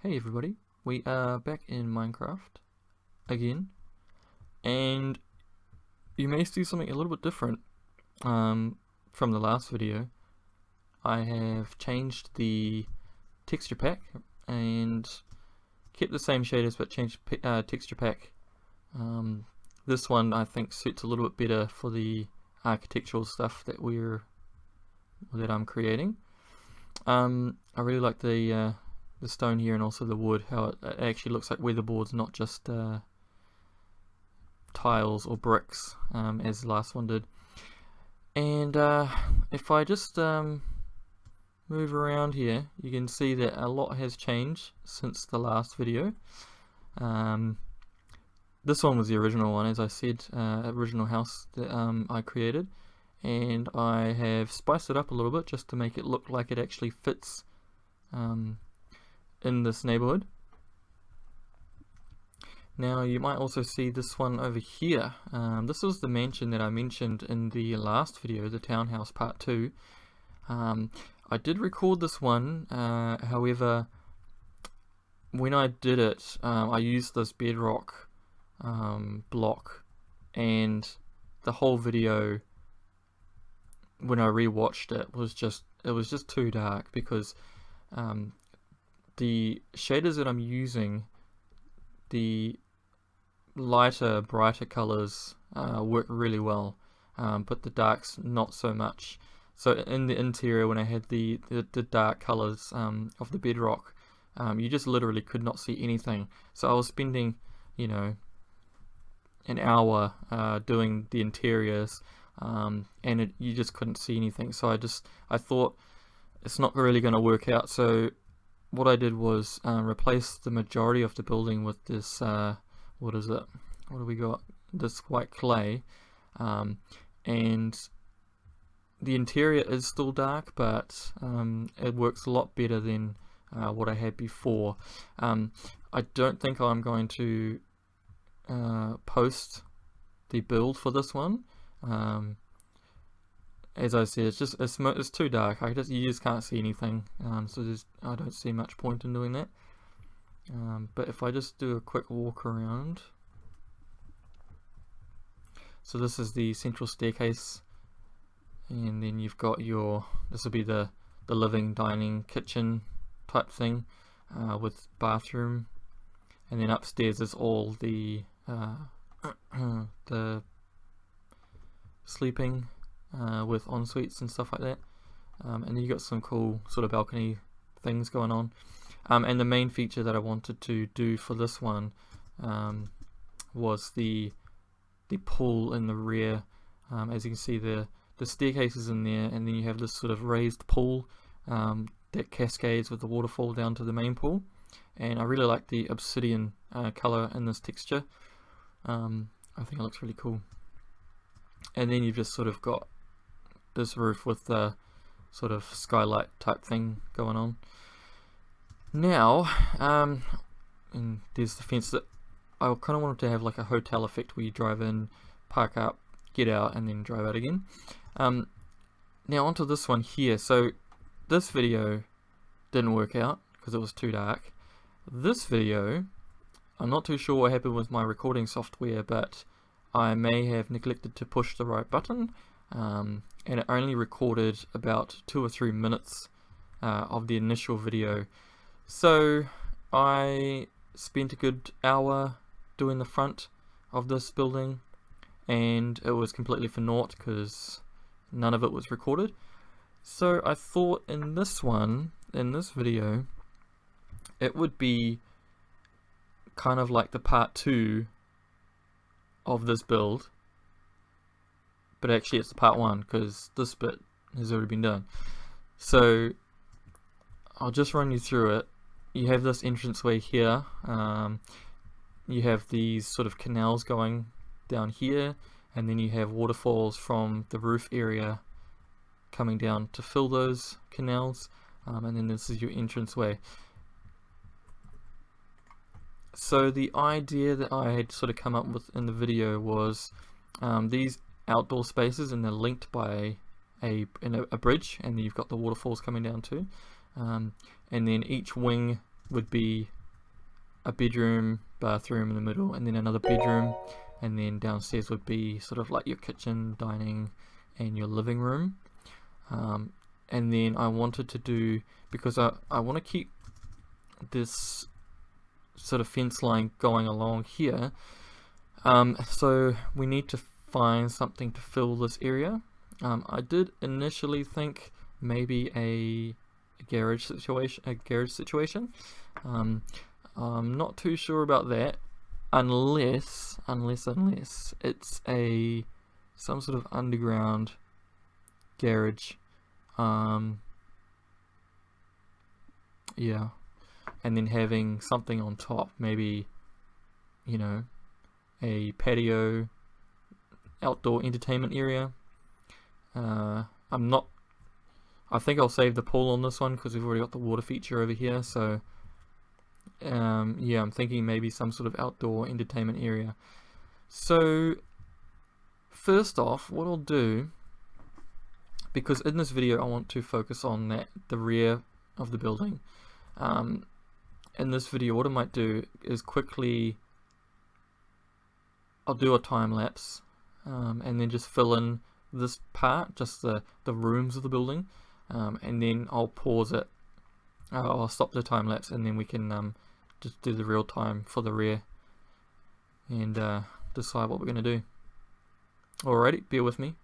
Hey everybody, we are back in Minecraft again, and you may see something a little bit different from the last video. I have changed the texture pack and kept the same shaders but changed texture pack. This one I think suits a little bit better for the architectural stuff that I'm creating. I really like the stone here and also the wood, how it actually looks like weatherboards, not just tiles or bricks as the last one did. And if I just move around here, you can see that a lot has changed since the last video. This one was the original one, as I said, original house that I created, and I have spiced it up a little bit just to make it look like it actually fits in this neighborhood. Now you might also see this one over here. This was the mansion that I mentioned in the last video, the townhouse part 2. I did record this one, however when I did it I used this bedrock block, and the whole video, when I rewatched it, was just too dark because the shaders that I'm using, the lighter, brighter colors work really well, but the darks not so much. So in the interior, when I had the dark colors of the bedrock, you just literally could not see anything. So I was spending, you know, an hour doing the interiors, and you just couldn't see anything. So I thought it's not really going to work out. So what I did was replace the majority of the building with this, what is it? What do we got? This white clay, and the interior is still dark, but it works a lot better than what I had before. I don't think I'm going to post the build for this one. As I said, it's too dark. You just can't see anything. So I don't see much point in doing that. But if I just do a quick walk around, so this is the central staircase, and then you've got this will be the living, dining, kitchen type thing with bathroom, and then upstairs is all the the sleeping with en-suites and stuff like that, and then you got some cool sort of balcony things going on, and the main feature that I wanted to do for this one was the pool in the rear. As you can see, the staircase is in there, and then you have this sort of raised pool that cascades with the waterfall down to the main pool, and I really like the obsidian color in this texture. I think it looks really cool. And then you've just sort of got this roof with the sort of skylight type thing going on. Now, and there's the fence that I kind of wanted to have like a hotel effect where you drive in, park up, get out, and then drive out again. Now onto this one here. So this video didn't work out because it was too dark. This video, I'm not too sure what happened with my recording software, but I may have neglected to push the right button, and it only recorded about 2 or 3 minutes of the initial video. So I spent a good hour doing the front of this building, and it was completely for naught because none of it was recorded. So I thought in this video, it would be kind of like the part 2 of this build, but actually it's the part 1 because this bit has already been done. So I'll just run you through it. You have this entranceway here, you have these sort of canals going down here, and then you have waterfalls from the roof area coming down to fill those canals, and then this is your entranceway. So the idea that I had sort of come up with in the video was these outdoor spaces, and they're linked by a bridge, and then you've got the waterfalls coming down too, and then each wing would be a bedroom, bathroom in the middle, and then another bedroom, and then downstairs would be sort of like your kitchen, dining, and your living room. And then I wanted to do, because I want to keep this sort of fence line going along here, so we need to find something to fill this area. I did initially think maybe a garage situation. I'm not too sure about that, unless it's some sort of underground garage. Yeah, and then having something on top, maybe, you know, a patio, outdoor entertainment area. I think I'll save the pool on this one because we've already got the water feature over here, so yeah, I'm thinking maybe some sort of outdoor entertainment area. So first off, what I'll do, because in this video I want to focus on the rear of the building, in this video what I might do is quickly, I'll do a time lapse, and then just fill in this part, just the rooms of the building, and then I'll pause it. I'll stop the time lapse, and then we can just do the real time for the rear and decide what we're going to do. Alrighty, bear with me.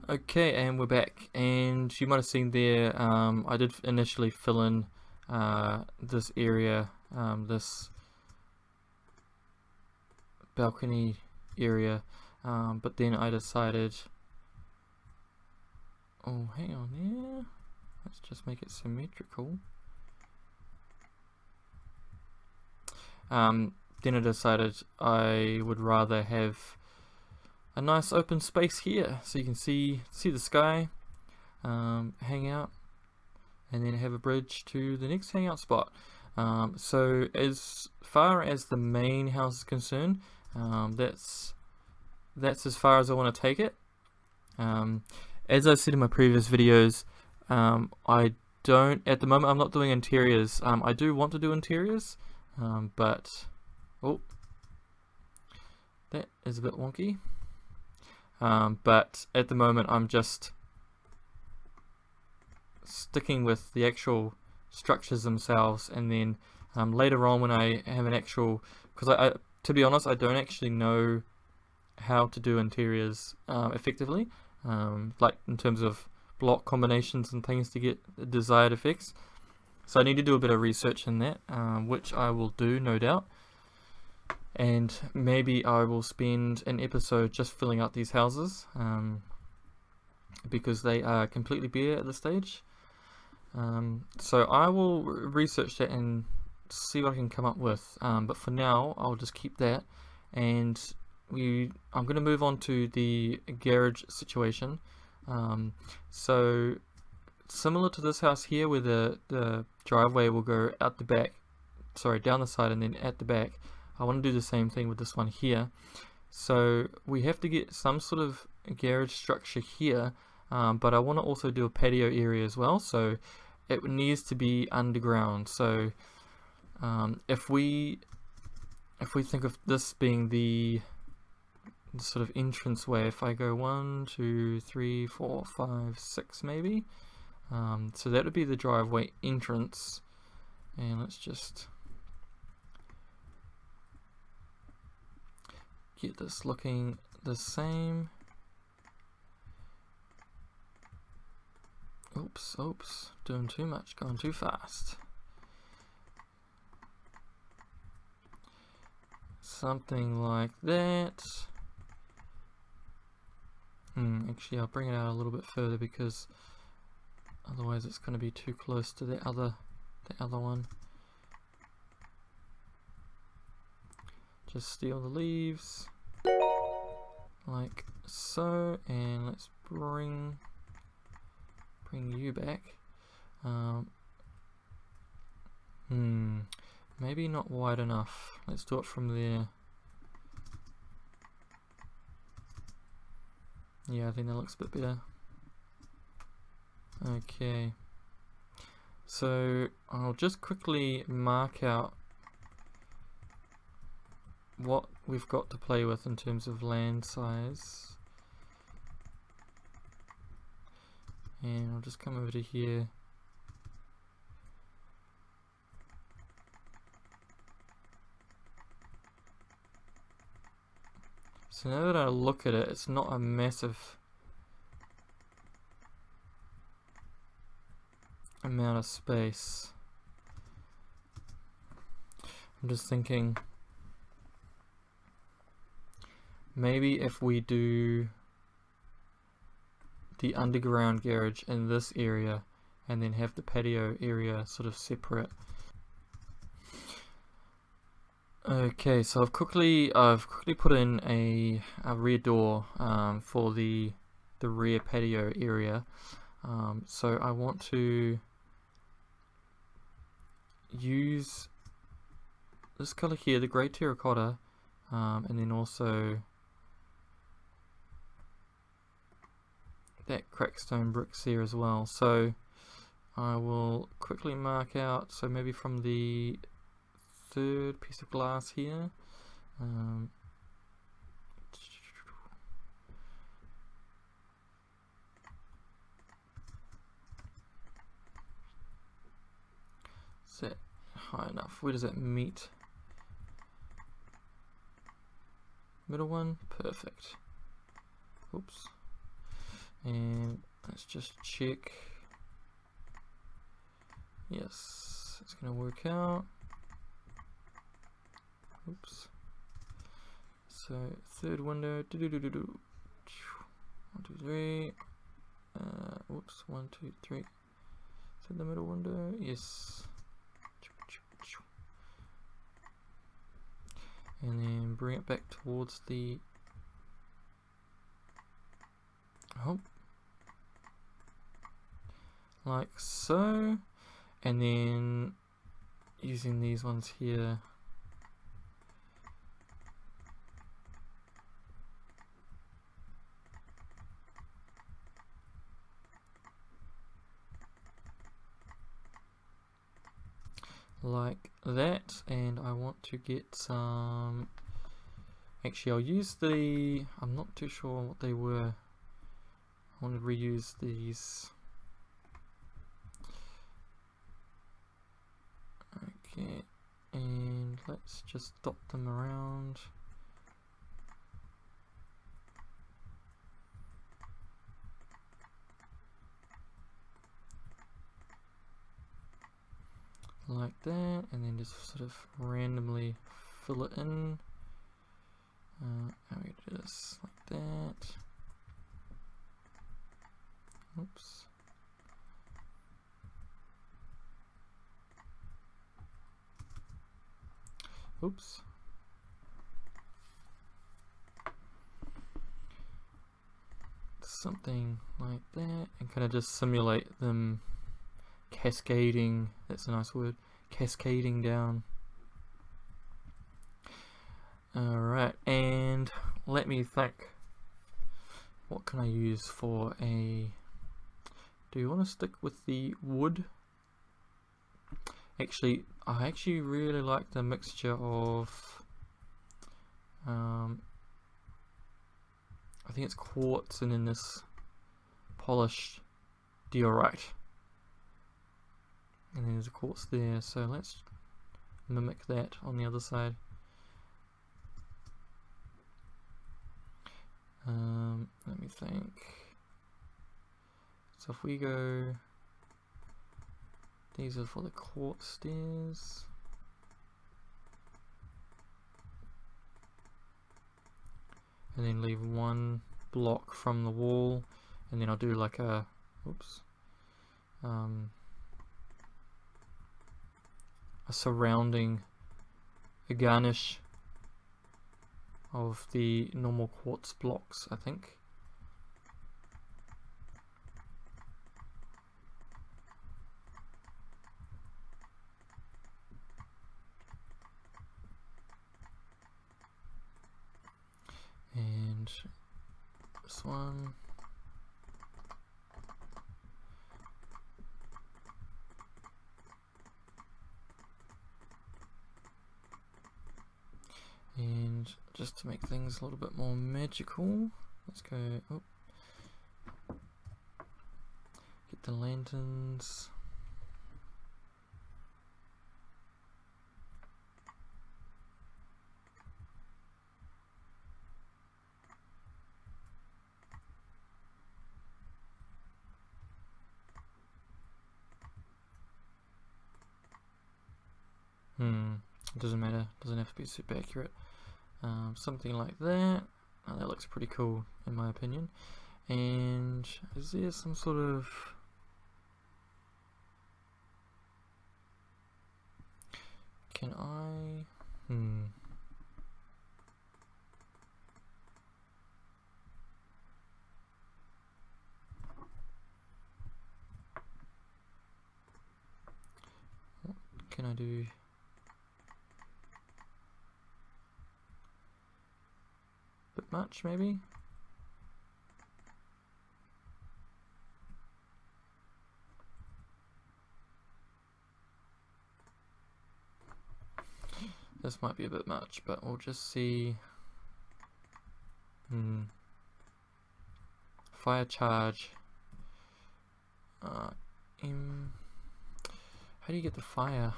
Okay, and we're back, and you might have seen there, I did initially fill in this area, this balcony area, but then I decided, oh, hang on there, let's just make it symmetrical. Then I decided I would rather have a nice open space here, so you can see the sky, hang out, and then have a bridge to the next hangout spot. So as far as the main house is concerned, that's as far as I want to take it. As I said in my previous videos, I don't, at the moment I'm not doing interiors. I do want to do interiors, but oh, that is a bit wonky. But at the moment I'm just sticking with the actual structures themselves, and then later on when I have an actual, because I to be honest, I don't actually know how to do interiors effectively, like in terms of block combinations and things to get the desired effects. So I need to do a bit of research in that, which I will do, no doubt. And maybe I will spend an episode just filling out these houses, because they are completely bare at this stage. So I will research that and see what I can come up with. But for now, I'll just keep that, and I'm going to move on to the garage situation. So similar to this house here, where the driveway will go out the back, sorry, down the side and then at the back. I want to do the same thing with this one here. So we have to get some sort of garage structure here, but I want to also do a patio area as well, so it needs to be underground. So if we think of this being the sort of entrance way, if I go 1, 2, 3, 4, 5, 6 maybe, so that would be the driveway entrance, and let's just get this looking the same. Oops, doing too much, going too fast. Something like that. Actually, I'll bring it out a little bit further, because otherwise it's going to be too close to the other one. Just steal the leaves like so, and let's bring you back. Maybe not wide enough. Let's do it from there. Yeah, I think that looks a bit better. Okay, so I'll just quickly mark out what we've got to play with in terms of land size, and I'll just come over to here. So now that I look at it, it's not a massive amount of space. I'm just thinking, maybe if we do the underground garage in this area and then have the patio area sort of separate. Okay, so I've quickly put in a rear door for the rear patio area. So I want to use this color here, the grey terracotta, and then also that cracked stone bricks there as well. So I will quickly mark out, so maybe from the third piece of glass here, is that high enough? Where does that meet? Middle one, perfect. Oops. And let's just check. Yes, it's going to work out. Oops. So third window. 1, 2, 3. Whoops. 1, 2, 3. Is that the middle window? Yes. And then bring it back towards the like so, and then using these ones here, like that. And I want to get some, actually I'll use the, I'm not too sure what they were, I want to reuse these. Okay, and let's just dot them around. Like that, and then just sort of randomly fill it in. How we do this? Like that. Oops. Oops. Something like that, and kind of just simulate them cascading. That's a nice word. Cascading down. Alright, and let me think. What can I use for a... Do you want to stick with the wood? Actually, I actually really like the mixture of I think it's quartz and then this polished diorite, and then there's a quartz there, so let's mimic that on the other side. Let me think. So if we go, these are for the quartz stairs. And then leave one block from the wall, and then I'll do like a, oops, a surrounding, a garnish of the normal quartz blocks, I think. And this one. And just to make things a little bit more magical, let's go, oh, get the lanterns. It doesn't matter, doesn't have to be super accurate. Something like that. That looks pretty cool in my opinion. And is there some sort of can I what can I do? Bit much maybe? This might be a bit much, but we'll just see. Fire charge. How do you get the fire?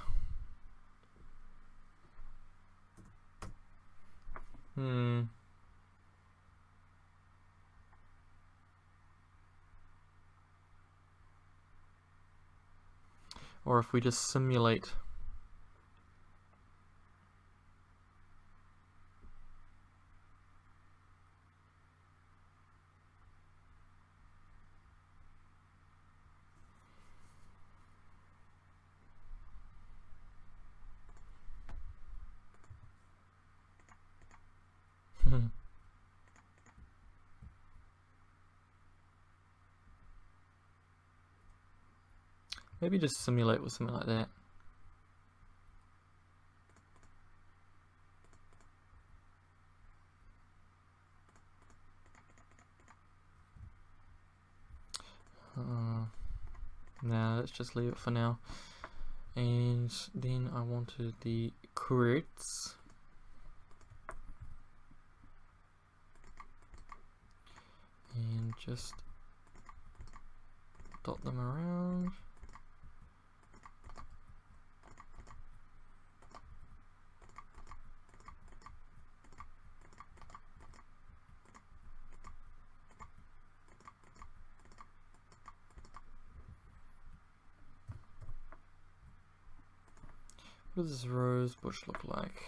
or if we just simulate. Maybe just simulate with something like that. Nah, let's just leave it for now. And then I wanted the credits. And just dot them around. What does this rose bush look like?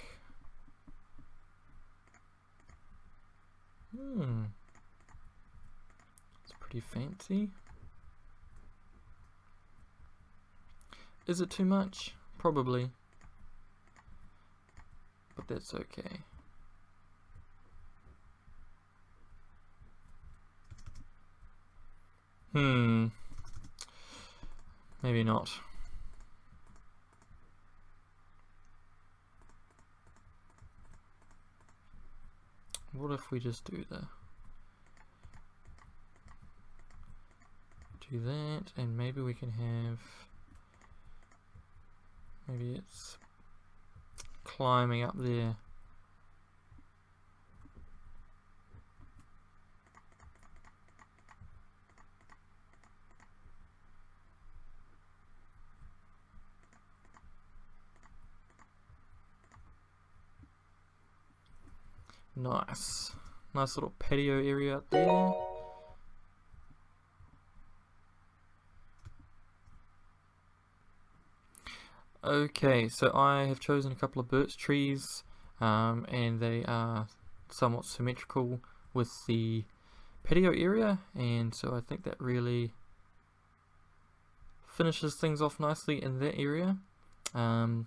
It's pretty fancy. Is it too much? Probably. But that's okay. Maybe not. What if we just do that, and maybe we can have, maybe it's climbing up there. Nice. Nice little patio area out there. Okay, so I have chosen a couple of birch trees, and they are somewhat symmetrical with the patio area, and so I think that really finishes things off nicely in that area. Now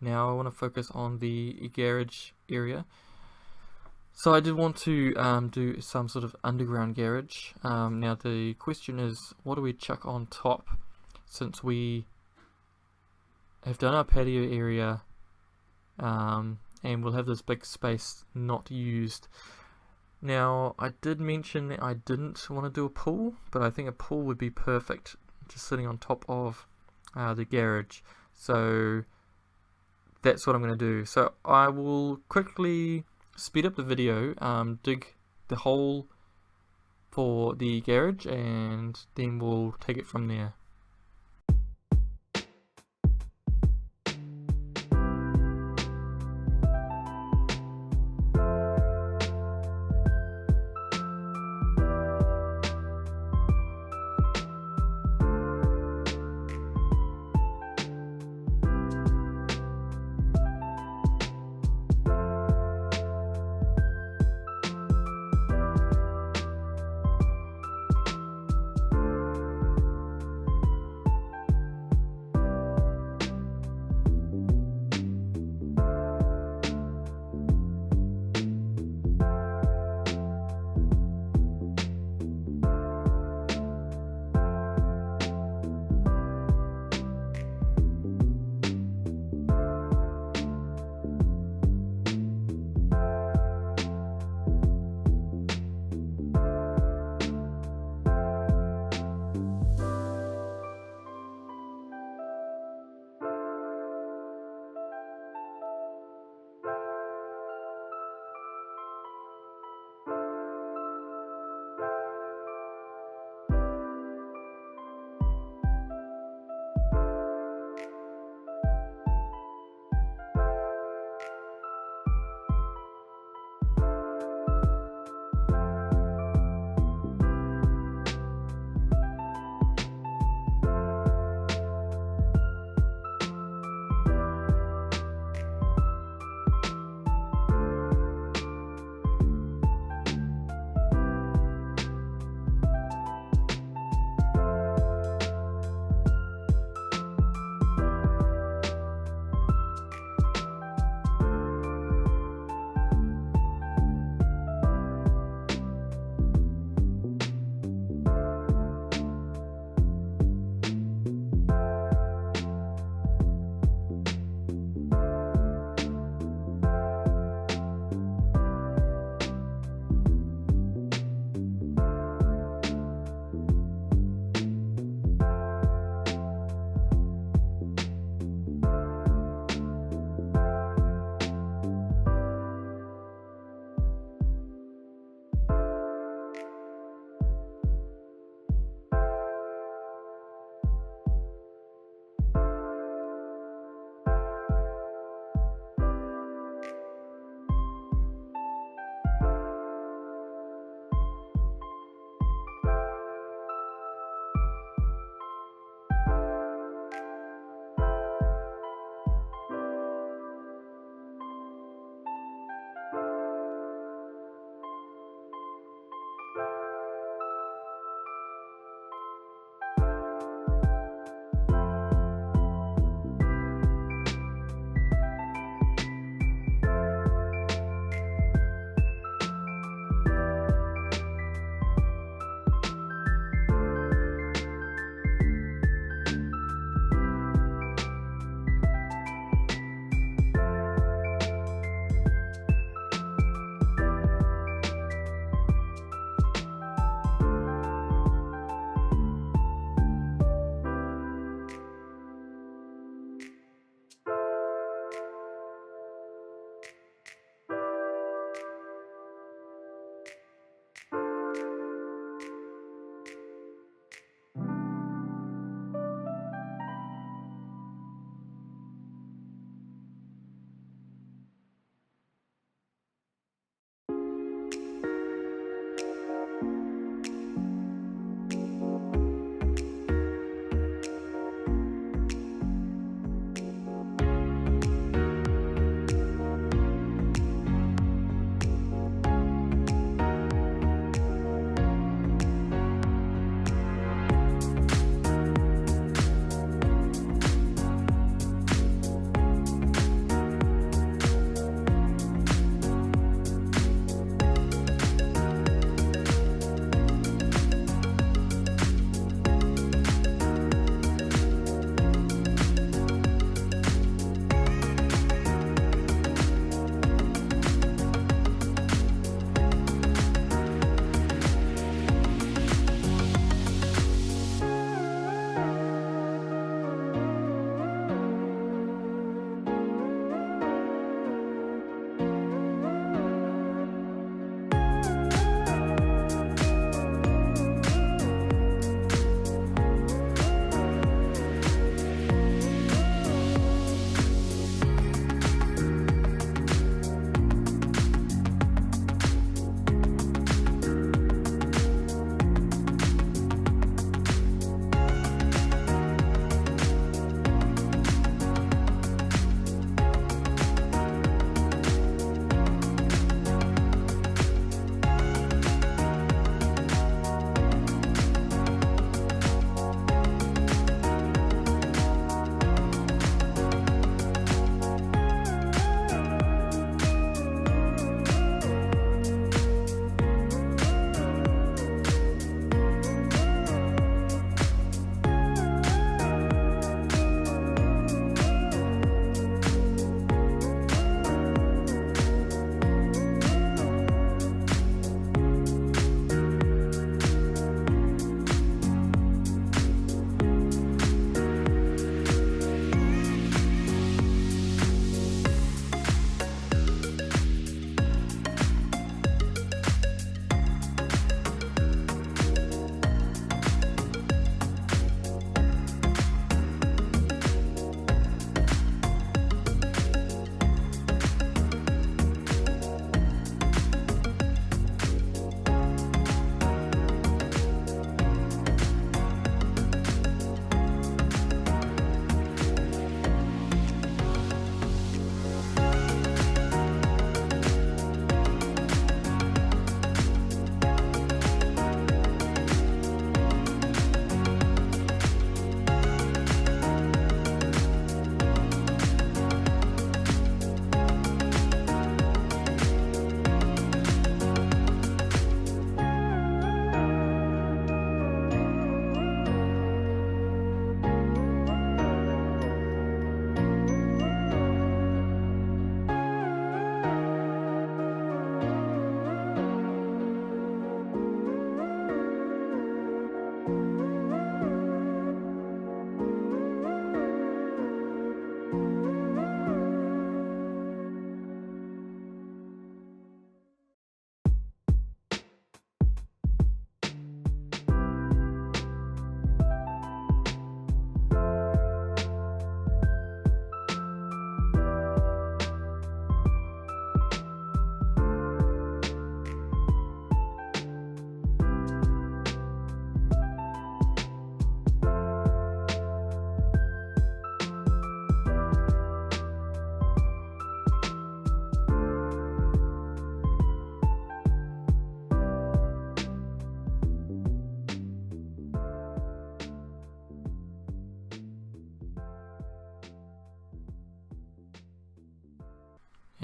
I want to focus on the garage area. So I did want to do some sort of underground garage. Now the question is, what do we chuck on top, since we have done our patio area, and we'll have this big space not used. Now I did mention that I didn't want to do a pool, but I think a pool would be perfect just sitting on top of the garage. So that's what I'm going to do. So I will quickly speed up the video, dig the hole for the garage, and then we'll take it from there.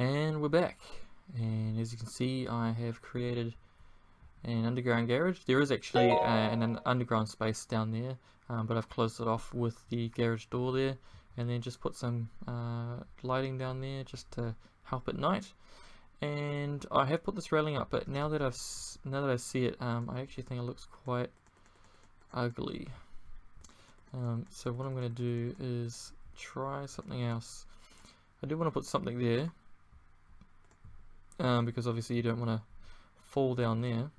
And we're back, and as you can see I have created an underground garage. There is actually an underground space down there, but I've closed it off with the garage door there, and then just put some lighting down there just to help at night. And I have put this railing up, but now that I see it, I actually think it looks quite ugly. So what I'm going to do is try something else. I do want to put something there, because obviously you don't want to fall down there.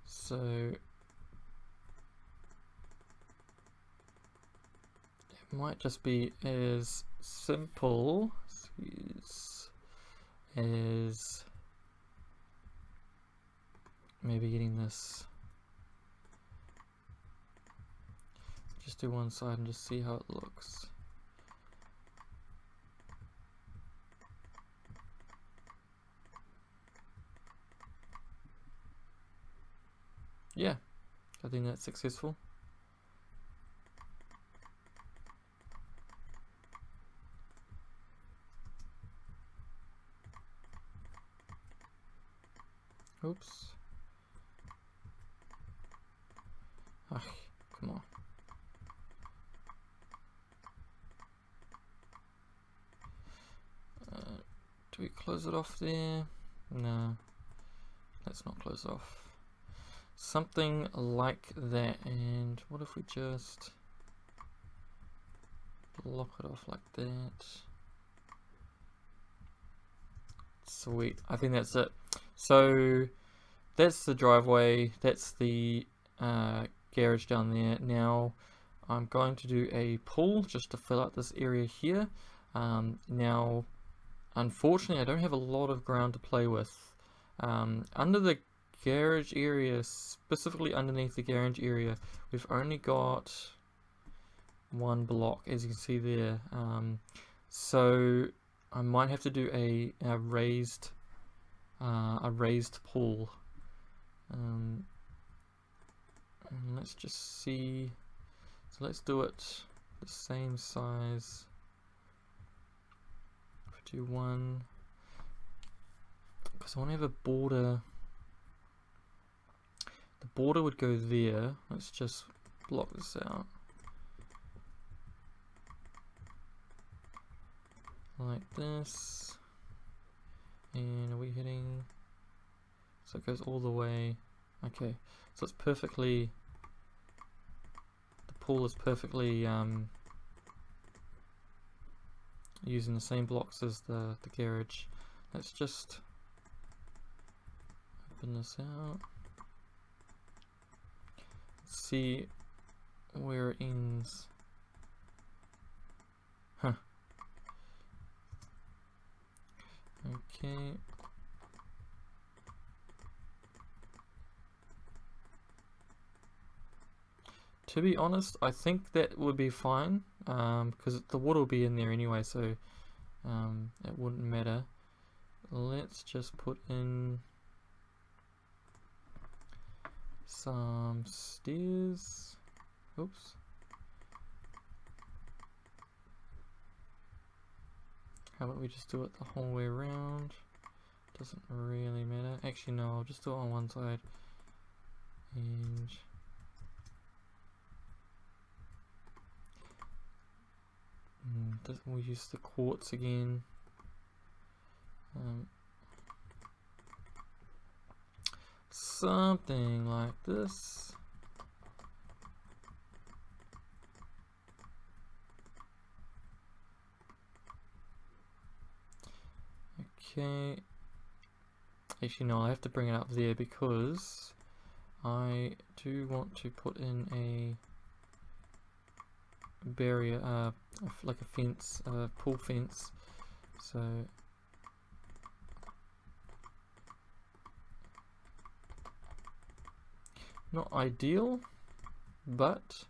So it might just be as simple as maybe getting this, just do one side and just see how it looks. Yeah, I think that's successful. Oops. Ah, come on. Do we close it off there? No, let's not close it off. Something like that. And what if we just block it off like that? Sweet, I think that's it. So that's the driveway, that's the garage down there. Now I'm going to do a pool just to fill out this area here. Now unfortunately I don't have a lot of ground to play with. Under the garage area, specifically underneath the garage area, we've only got one block, as you can see there. So I might have to do a raised pool. And let's just see. So let's do it the same size. Do one, because I want to have a border. The border would go there. Let's just block this out like this. And are we hitting? So it goes all the way. Okay, so it's perfectly, the pool is perfectly using the same blocks as the garage. Let's just open this out. Let's see where it ends. Huh. Okay. To be honest, I think that would be fine, because the water will be in there anyway, so it wouldn't matter. Let's just put in some stairs. Oops. How about we just do it the whole way around? Doesn't really matter. Actually, no, I'll just do it on one side. And we'll use the quartz again. Something like this. Okay. Actually, no, I have to bring it up there because I do want to put in a barrier, like a fence, pool fence. So not ideal, but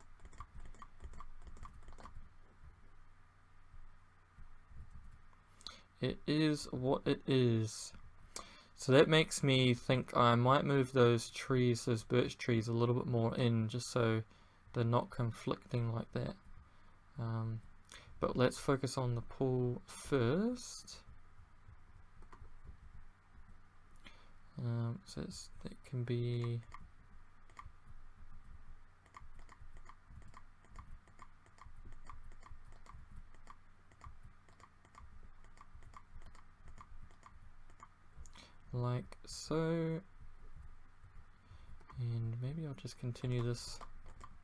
it is what it is. So that makes me think I might move those trees, those birch trees, a little bit more in, just so they're not conflicting like that. But let's focus on the pool first. So it can be like so, and maybe I'll just continue this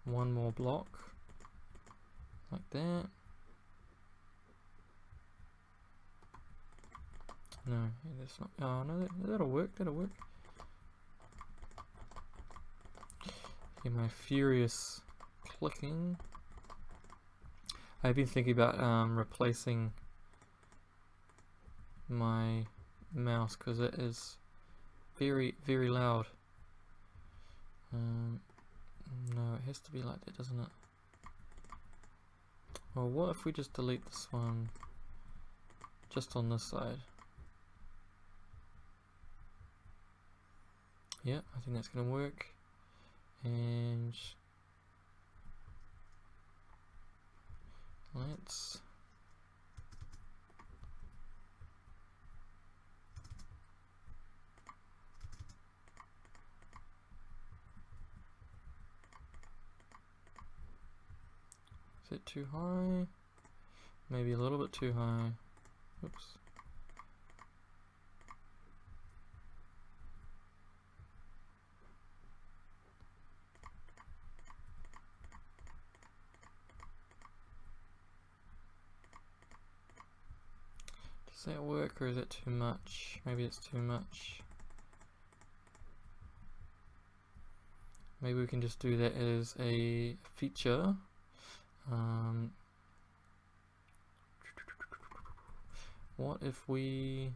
one more block like that. No, that's not. Oh no, that'll work. That'll work. Okay, my furious clicking. I've been thinking about replacing my mouse because it is very, very loud. No, it has to be like that, doesn't it? Well, what if we just delete this one just on this side? Yeah, I think that's going to work. And let's is it too high? Maybe a little bit too high. Oops. Does that work, or is it too much? Maybe it's too much. Maybe we can just do that as a feature. What if we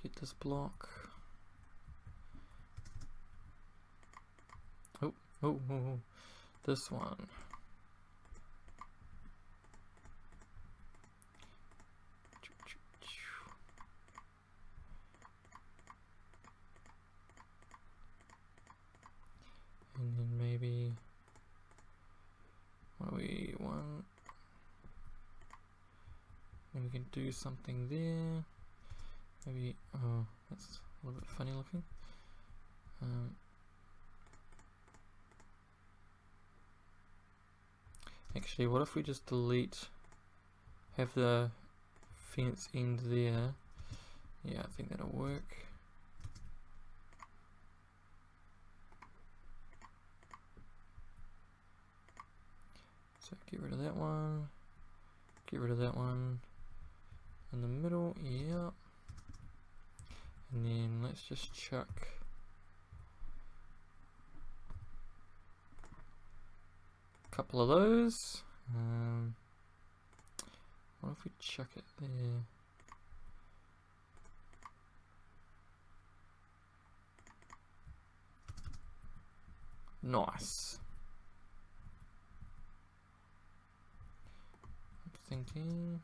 get this block? Oh, this one. And then maybe, what do we want? And we can do something there. Maybe, oh, that's a little bit funny looking. Actually, what if we just delete, have the fence end there? Yeah, I think that'll work. So get rid of that one, get rid of that one in the middle, yeah. And then let's just chuck a couple of those. What if we chuck it there? Nice. I'm thinking.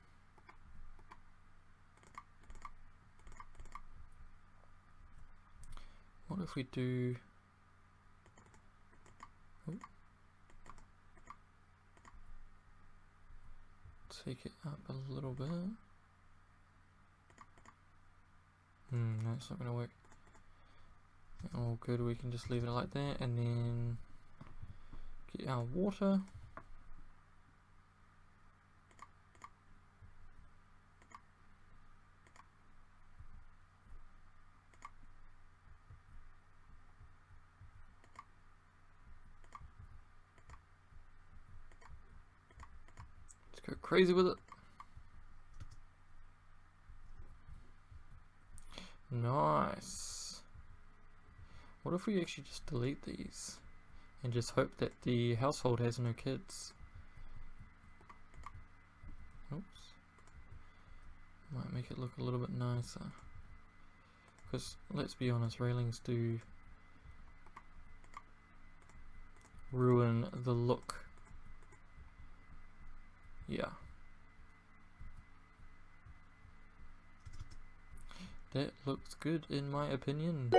What if we do? Oh. Take it up a little bit. No, it's not going to work. All good, we can just leave it like that, and then get our water. Let's go crazy with it. Nice. What if we actually just delete these and just hope that the household has no kids? Oops. Might make it look a little bit nicer. Because let's be honest, railings do ruin the look. Yeah. That looks good in my opinion.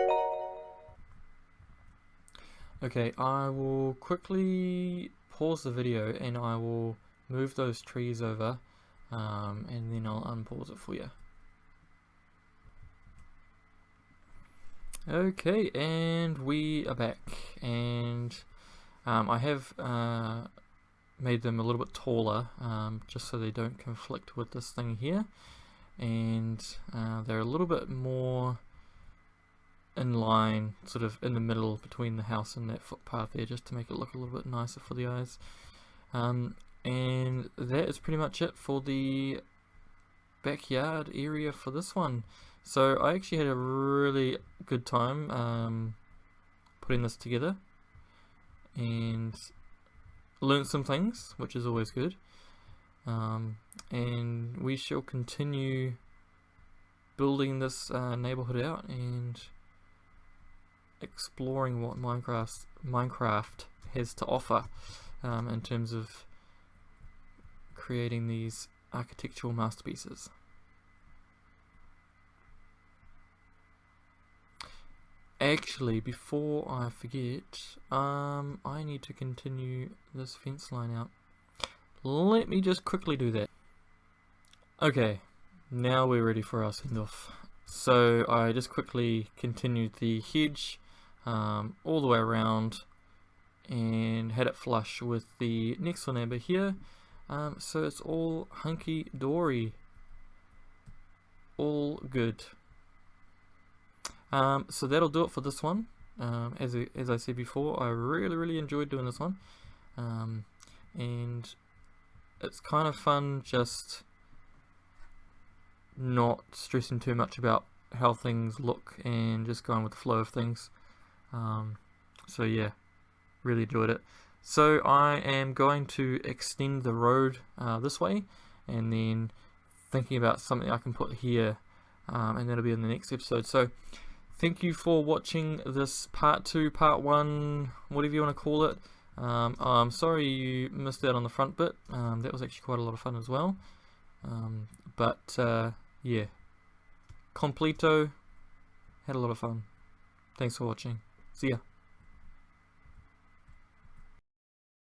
Okay, I will quickly pause the video and I will move those trees over, and then I'll unpause it for you. Okay, and we are back, and I have made them a little bit taller, just so they don't conflict with this thing here, and they're a little bit more in line, sort of in the middle between the house and that footpath there, just to make it look a little bit nicer for the eyes. And that is pretty much it for the backyard area for this one. So I actually had a really good time putting this together and learned some things, which is always good. And we shall continue building this neighborhood out and exploring what Minecraft has to offer in terms of creating these architectural masterpieces. Actually, before I forget, I need to continue this fence line out. Let me just quickly do that. Okay, now we're ready for our send-off. So I just quickly continued the hedge all the way around and had it flush with the next door neighbor here. So it's all hunky-dory, all good. So that'll do it for this one. As I said before, I really enjoyed doing this one, and it's kind of fun just not stressing too much about how things look and just going with the flow of things. So yeah, really enjoyed it. So I am going to extend the road this way, and then thinking about something I can put here, and that'll be in the next episode. So thank you for watching this part 2, part 1, whatever you want to call it. I'm sorry you missed out on the front bit. That was actually quite a lot of fun as well. Yeah, completo, had a lot of fun. Thanks for watching. See ya.